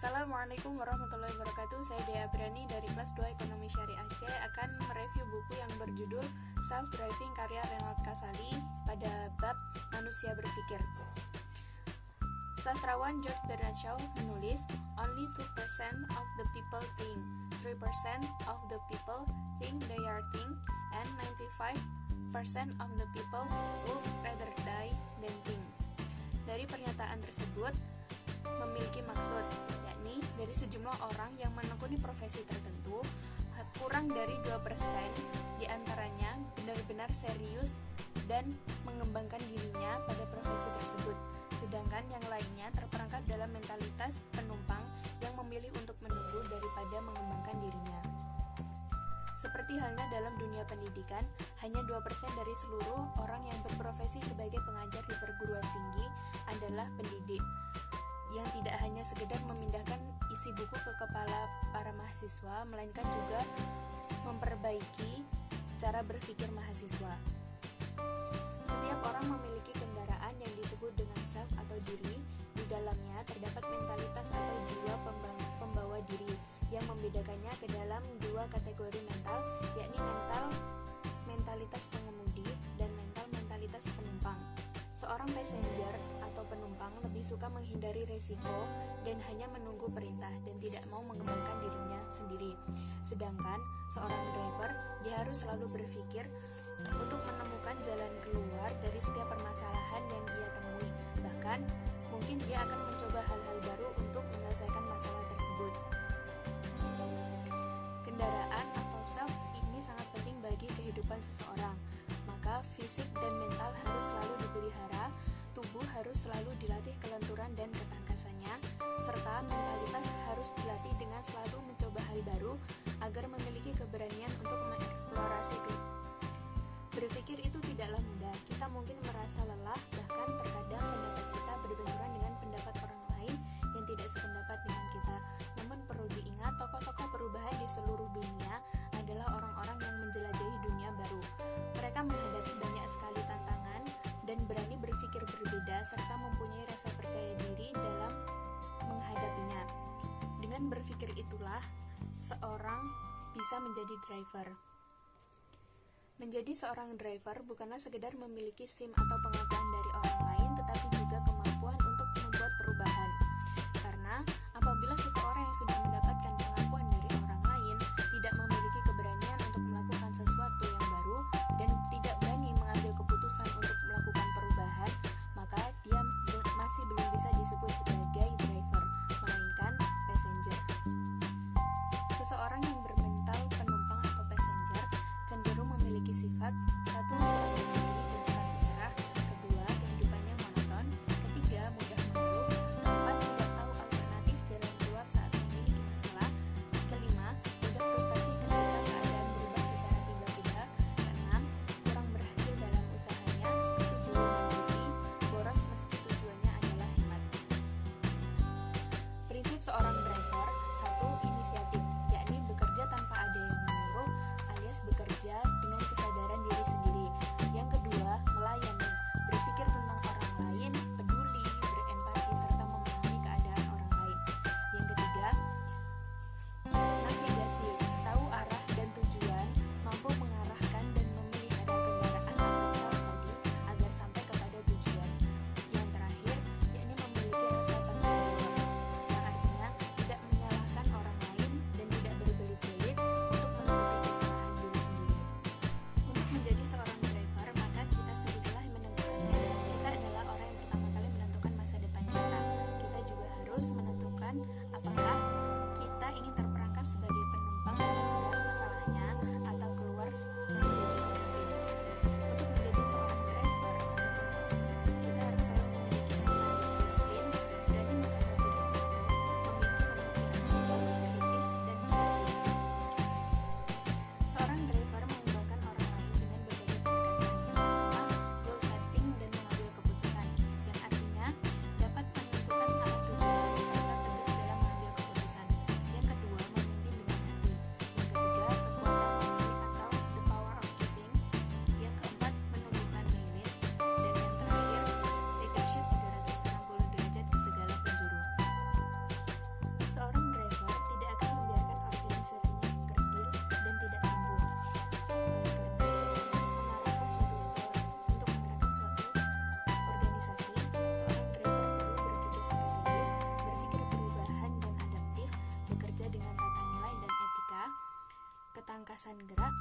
Assalamualaikum warahmatullahi wabarakatuh. Saya Dea Apriani dari kelas 2 Ekonomi Syariah C akan mereview buku yang berjudul Self-Driving karya Renald Kasali pada bab manusia berpikir. Sastrawan George Bernard Shaw menulis, "Only 2% of the people think, 3% of the people think they are think, and 95% of the people would rather die than think." Dari pernyataan tersebut memiliki maksud, yakni dari sejumlah orang yang menekuni profesi tertentu, kurang dari 2% diantaranya benar-benar serius dan mengembangkan dirinya pada profesi tersebut, sedangkan yang lainnya terperangkap dalam mentalitas penumpang yang memilih untuk menunggu daripada mengembangkan dirinya. Seperti halnya dalam dunia pendidikan, hanya 2% dari seluruh orang yang berprofesi sebagai pengajar di perguruan tinggi adalah pendidik, yang tidak hanya sekedar memindahkan isi buku ke kepala para mahasiswa, melainkan juga memperbaiki cara berpikir mahasiswa. Setiap orang memiliki kendaraan yang disebut dengan self atau diri. Di dalamnya terdapat mentalitas atau jiwa pembawa diri yang membedakannya ke dalam dua kategori mental, yakni mentalitas pengemudi dan mentalitas penumpang. Seorang passenger atau penumpang lebih suka menghindari resiko dan hanya menunggu perintah dan tidak mau mengembangkan dirinya sendiri. Sedangkan seorang driver, dia harus selalu berpikir untuk menemukan jalan keluar dari setiap permasalahan yang dia temui. Bahkan, mungkin dia akan mencoba hal-hal baru untuk menyelesaikan masalah tersebut. Kendaraan atau self ini sangat penting bagi kehidupan seseorang. Maka fisik dan mental harus selalu dipelihara, tubuh harus selalu dilatih kelenturan dan ketangkasannya, serta mentalitas harus dilatih dengan selalu mencoba hal baru agar memiliki keberanian untuk mengeksplorasi. Berpikir itu tidaklah mudah. Kita mungkin merasa lelah, bahkan terkadang pendapat kita berbenturan dengan pendapat orang lain yang tidak sependapat dengan kita. Namun perlu diingat, tokoh-tokoh perubahan di seluruh dunia adalah orang-orang yang menjelajahi dunia baru. Mereka menghadapi banyak sekali tantangan dan berani berpikir berbeda serta mempunyai rasa percaya diri dalam menghadapinya. Dengan berpikir itulah seorang bisa menjadi driver. Menjadi seorang driver bukanlah sekedar memiliki SIM atau pengakuan dari orang lain, tetapi juga kemampuan untuk membuat perubahan. Karena apabila seseorang yang sudah mendapatkan pengakuan dari orang lain tidak memiliki keberanian untuk melakukan sesuatu yang baru dan tidak berani mengambil keputusan untuk melakukan perubahan, maka dia masih belum bisa disebut sebagai driver, melainkan passenger. Seseorang yang bermental penumpang atau passenger cenderung memiliki sifat: satu, mudah berdiri dan cepat menyerah; kedua, kehidupannya monoton; ketiga, mudah mengeluh; keempat, tidak tahu alternatif jalan keluar saat memiliki masalah; kelima, mudah frustasi ketika keadaan berubah secara tiba-tiba; keenam, kurang berhasil dalam usahanya; ketujuh, menjadi boros meski tujuannya adalah hemat. Prinsip seorang driver: satu, inisiatif, yakni bekerja tanpa ada yang menyuruh, alias bekerja dengan kesadaran diri sendiri. Yang kedua, melayani, berpikir tentang orang lain, peduli, berempati, serta memahami keadaan orang lain. Yang ketiga, navigasi, tahu arah dan tujuan, mampu mengarahkan dan memelihara kendaraan atau self tadi agar sampai kepada tujuan. Yang terakhir, yakni memiliki rasa tanggung jawab, yang artinya tidak menyalahkan orang lain dan tidak berbelit-belit untuk menutupi kesalahan diri sendiri. Untuk menjadi seorang driver, maka kita sendirilah yang menentukannya. Kita adalah orang yang pertama kali menentukan masa depan kita. Kita juga harus menentukan apakah kita ingin terperangkap sebagai penumpang dengan segala masalahnya atau keluar menjadi pemimpin. Untuk menjadi seorang driver atau penumpang, kita harus selalu memiliki sifat disiplin, berani menghadapi risiko, memiliki pemikiran kritis dan kreatif. Seorang driver mengembangkan orang lain dengan berbagai pendekatan, pertama, goal setting dan mengambil keputusan, yang artinya dapat menentukan arah tujuan serta tegas dalam mengambil keputusan. Yang kedua, kebebasan gerak